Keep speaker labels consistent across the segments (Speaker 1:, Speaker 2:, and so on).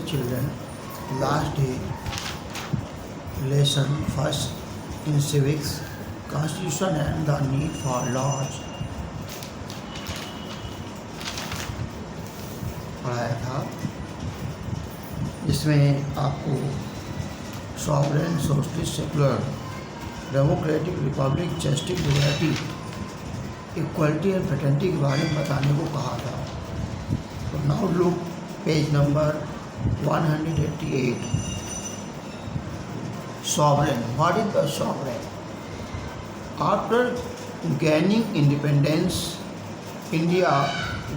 Speaker 1: children, last day lesson first in civics, constitution and the need for laws पढ़ाया था, जिसमें आपको sovereign, socialist, secular, democratic, Republic, justice, liberty, equality and fraternity के बारे में बताने को कहा था। तो now look page number 188. Sovereign. What is the sovereign? After gaining independence, India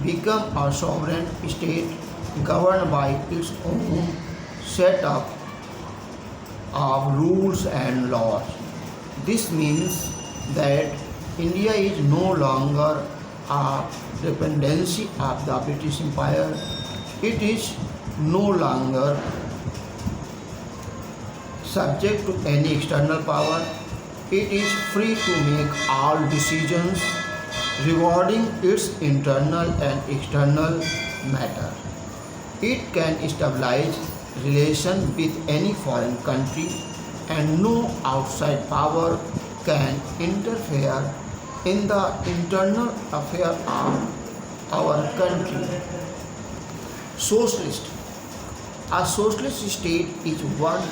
Speaker 1: became a sovereign state governed by its own set of rules and laws. This means that India is no longer a dependency of the British Empire. It is no longer subject to any external power. It is free to make all decisions regarding its internal and external matter. It can establish relations with any foreign country, and no outside power can interfere in the internal affairs of our country. Socialist. A socialist state is one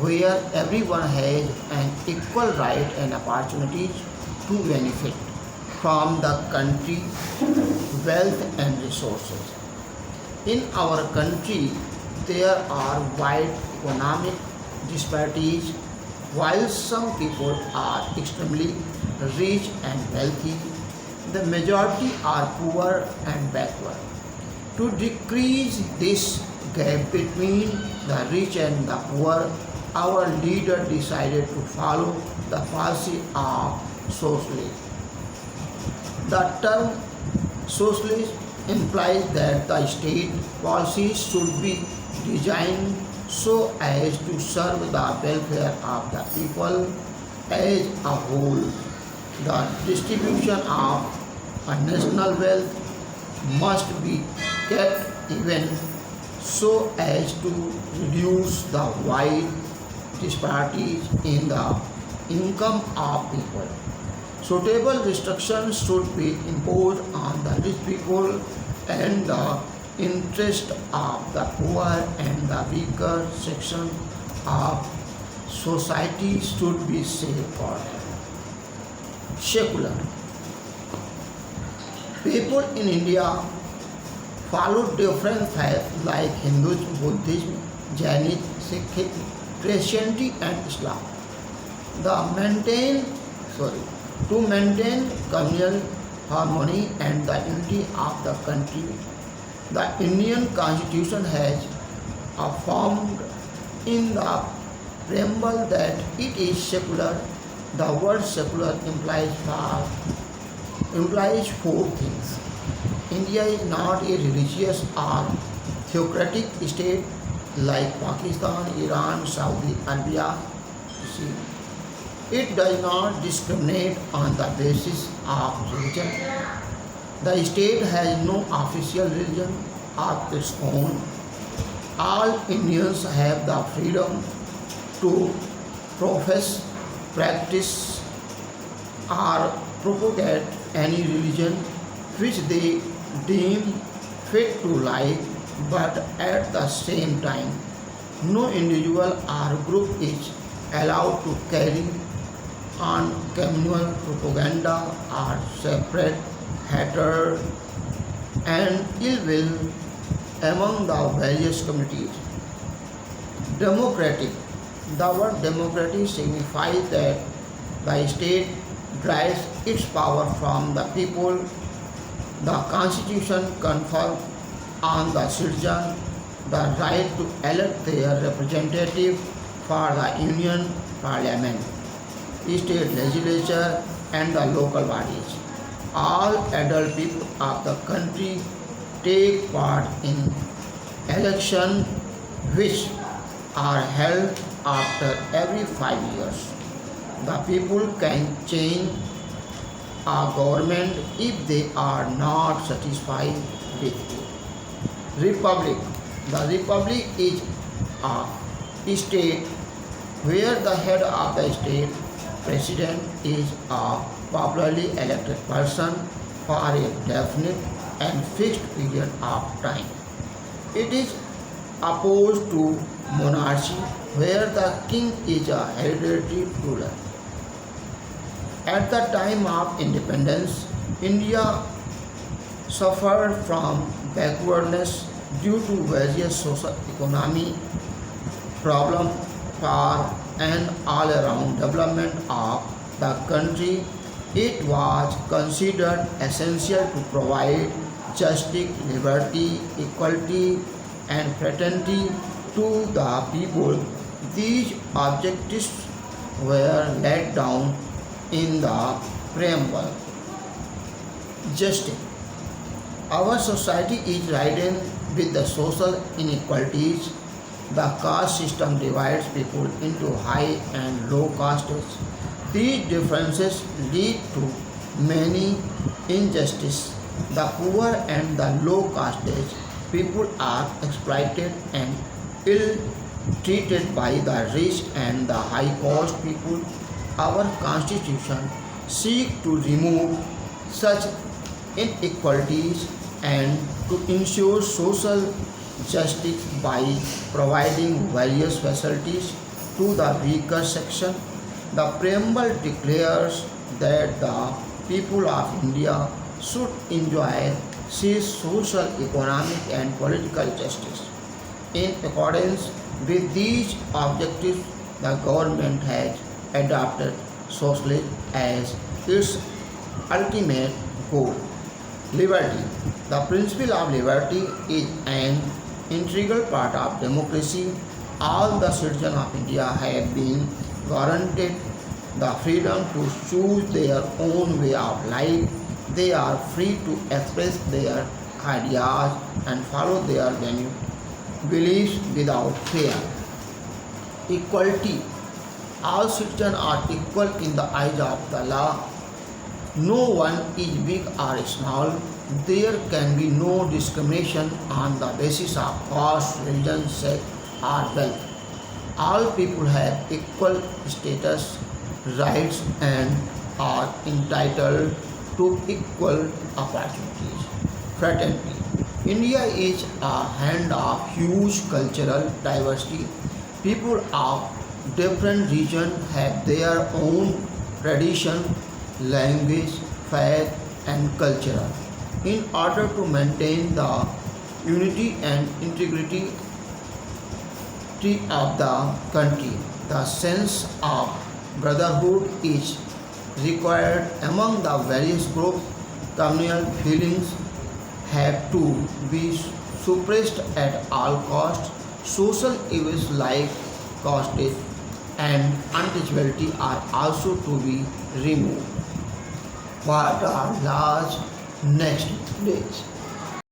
Speaker 1: where everyone has an equal right and opportunities to benefit from the country's wealth and resources. In our country, there are wide economic disparities. While some people are extremely rich and wealthy, the majority are poor and backward. To decrease this gap between the rich and the poor, our leader decided to follow the policy of socialism. The term socialist implies that the state policies should be designed so as to serve the welfare of the people as a whole. The distribution of a national wealth must be kept even so as to reduce the wide disparities in the income of people. Suitable restrictions should be imposed on the rich people, and the interest of the poor and the weaker section of society should be safeguarded. Secular. People in India follow different faiths like Hinduism, Buddhism, Jainism, Sikhism, Christianity and Islam. To maintain communal harmony and the unity of the country, the Indian Constitution has affirmed in the preamble that it is secular. The word secular implies four things. India is not a religious or theocratic state like Pakistan, Iran, Saudi Arabia. It does not discriminate on the basis of religion. The state has no official religion of its own. All Indians have the freedom to profess, practice, or propagate any religion which they deem fit to life, but at the same time, no individual or group is allowed to carry on communal propaganda or separate hatred and ill will among the various communities. Democratic. The word democratic signifies that the state derives its power from the people. The Constitution confers on the citizen the right to elect their representative for the Union Parliament, state legislature and the local bodies. All adult people of the country take part in elections which are held after every 5 years. The people can change a government if they are not satisfied with it. Republic. The republic is a state where the head of the state president is a popularly elected person for a definite and fixed period of time. It is opposed to monarchy where the king is a hereditary ruler. At the time of independence, India suffered from backwardness due to various social economic problems for an all-around development of the country. It was considered essential to provide justice, liberty, equality, and fraternity to the people. These objectives were laid down in the preamble. Justice. Our society is ridden with the social inequalities. The caste system divides people into high and low castes. These differences lead to many injustices. The poor and the low castes people are exploited and ill treated by the rich and the high caste people. Our constitution seeks to remove such inequalities and to ensure social justice by providing various facilities to the weaker section. The preamble declares that the people of India should enjoy social, economic, and political justice. In accordance with these objectives, the government has adopted socialism as its ultimate goal. Liberty. The principle of liberty is an integral part of democracy. All the citizens of India have been guaranteed the freedom to choose their own way of life. They are free to express their ideas and follow their beliefs without fear. Equality. All citizens are equal in the eyes of the law. No one is big or small. There can be no discrimination on the basis of caste, religion, sex, or wealth. All people have equal status, rights, and are entitled to equal opportunities. Fraternity. India is a land of huge cultural diversity. People of different regions have their own tradition, language, faith, and culture. In order to maintain the unity and integrity of the country, the sense of brotherhood is required among the various groups. Communal feelings have to be suppressed at all costs. Social evils like caste and untouchability are also to be removed. What are large next days?